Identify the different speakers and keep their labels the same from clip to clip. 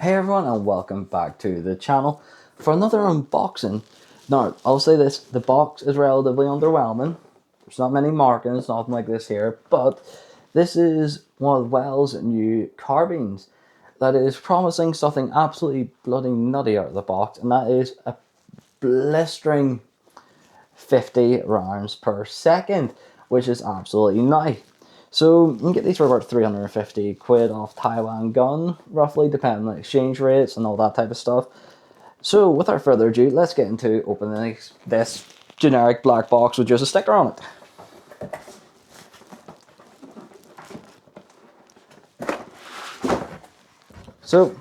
Speaker 1: Hey everyone, and welcome back to the channel for another unboxing. Now, I'll say this, the box is relatively underwhelming. There's not many markings, nothing like this here, but this is one of WE's new carbines that is promising something absolutely bloody nutty out of the box, and that is a blistering 50 rounds per second, which is absolutely nutty. So you can get these for about 350 quid off Taiwan Gun, roughly, depending on exchange rates and all that type of stuff. So without further ado, let's get into opening this generic black box with just a sticker on it. So,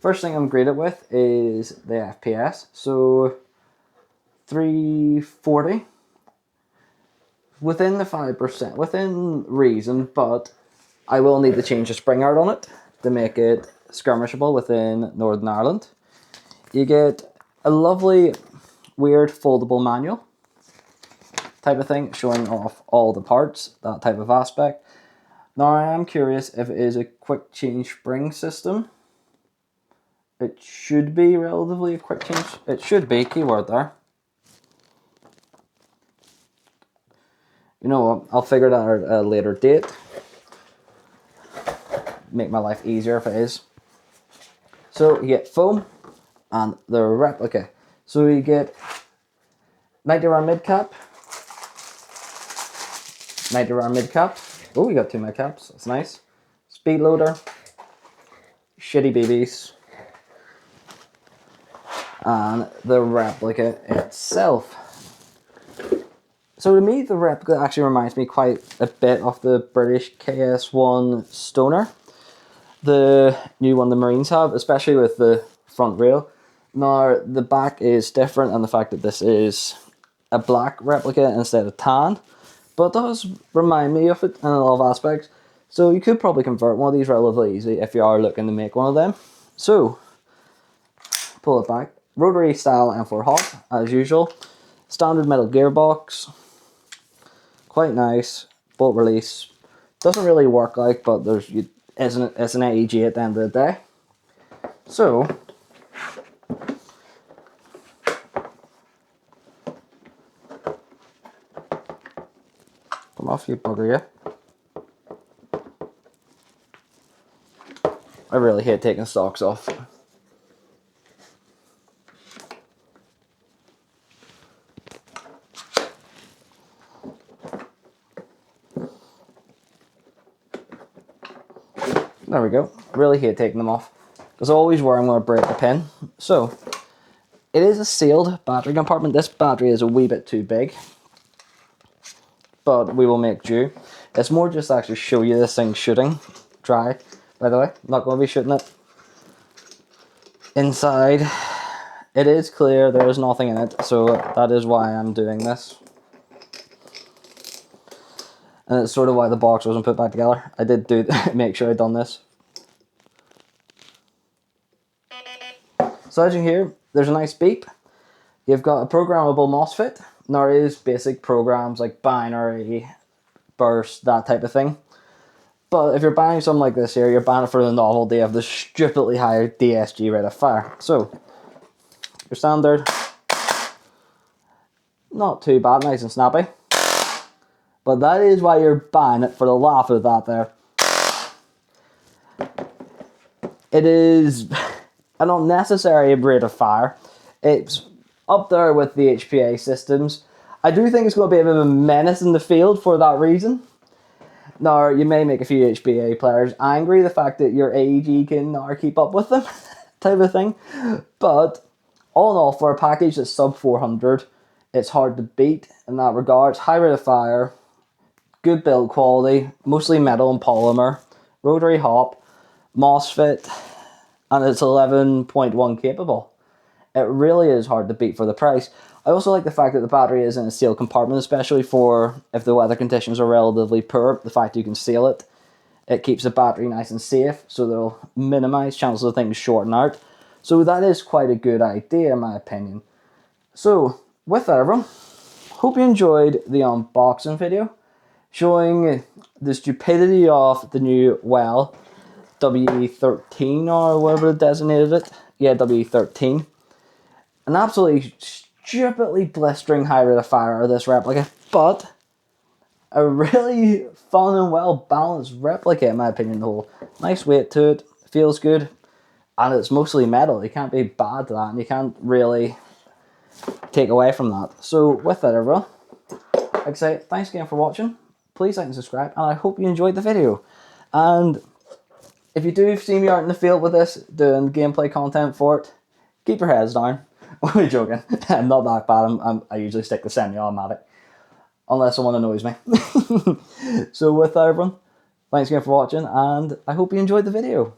Speaker 1: first thing I'm greeted with is the FPS. So, 340. Within the 5%, within reason, but I will need to change the spring art on it to make it skirmishable within Northern Ireland. You get a lovely, weird foldable manual type of thing, showing off all the parts, that type of aspect. Now I am curious if it is a quick change spring system. It should be relatively a quick change. It should be, keyword there. You know what, I'll figure that out at a later date. Make my life easier if it is. So you get foam and the replica. So you get 90 round mid cap. 90 round mid cap. Oh, we got 2 mid caps. That's nice. Speed loader. Shitty BBs. And the replica itself. So to me, the replica actually reminds me quite a bit of the British KS1 Stoner. The new one the Marines have, especially with the front rail. Now, the back is different, and the fact that this is a black replica instead of tan. But it does remind me of it in a lot of aspects. So you could probably convert one of these relatively easy if you are looking to make one of them. So, pull it back. Rotary style M4 hop, as usual. Standard metal gearbox. Quite nice. Bolt release. Doesn't really work like, but it's an AEG at the end of the day. So, come off, you bugger, yeah. I really hate taking stocks off. There we go. Really hate taking them off, because I always worry I'm going to break the pin. So, it is a sealed battery compartment. This battery is a wee bit too big, but we will make do. It's more just to actually show you this thing shooting dry. By the way, I'm not going to be shooting it. Inside, it is clear. There is nothing in it, so that is why I'm doing this. And it's sort of why the box wasn't put back together. I did make sure I'd done this. So as you hear, there's a nice beep. You've got a programmable MOSFET. Now there is basic programs like binary, burst, that type of thing. But if you're buying something like this here, you're buying it for the novelty of the stupidly higher DSG rate of fire. So, your standard, not too bad, nice and snappy. But that is why you're buying it, for the laugh of that there. It is an unnecessary rate of fire. It's up there with the HPA systems. I do think it's going to be a bit of a menace in the field for that reason. Now, you may make a few HPA players angry, the fact that your AEG can now keep up with them, type of thing. But, all in all, for a package that's sub 400, it's hard to beat in that regard. High rate of fire, good build quality, mostly metal and polymer, rotary hop, MOSFET, and it's 11.1 capable. It really is hard to beat for the price. I also like the fact that the battery is in a sealed compartment, especially for if the weather conditions are relatively poor. The fact you can seal it, it keeps the battery nice and safe, so they'll minimize chances of things shorting out. So that is quite a good idea in my opinion. So, with that everyone, hope you enjoyed the unboxing video, showing the stupidity of the new WE WE13 or whatever they designated it. Yeah, WE13. An absolutely stupidly blistering high rate of fire of this replica, but a really fun and well balanced replica in my opinion. The whole nice weight to it, feels good, and it's mostly metal. You can't be bad to that, and you can't really take away from that. So with that, everyone, like I say, thanks again for watching. Please like and subscribe, and I hope you enjoyed the video. And if you do see me out in the field with this, doing gameplay content for it, keep your heads down. I'm joking. I'm not that bad. I usually stick to semi-automatic, unless someone annoys me. So with that, everyone, thanks again for watching, and I hope you enjoyed the video.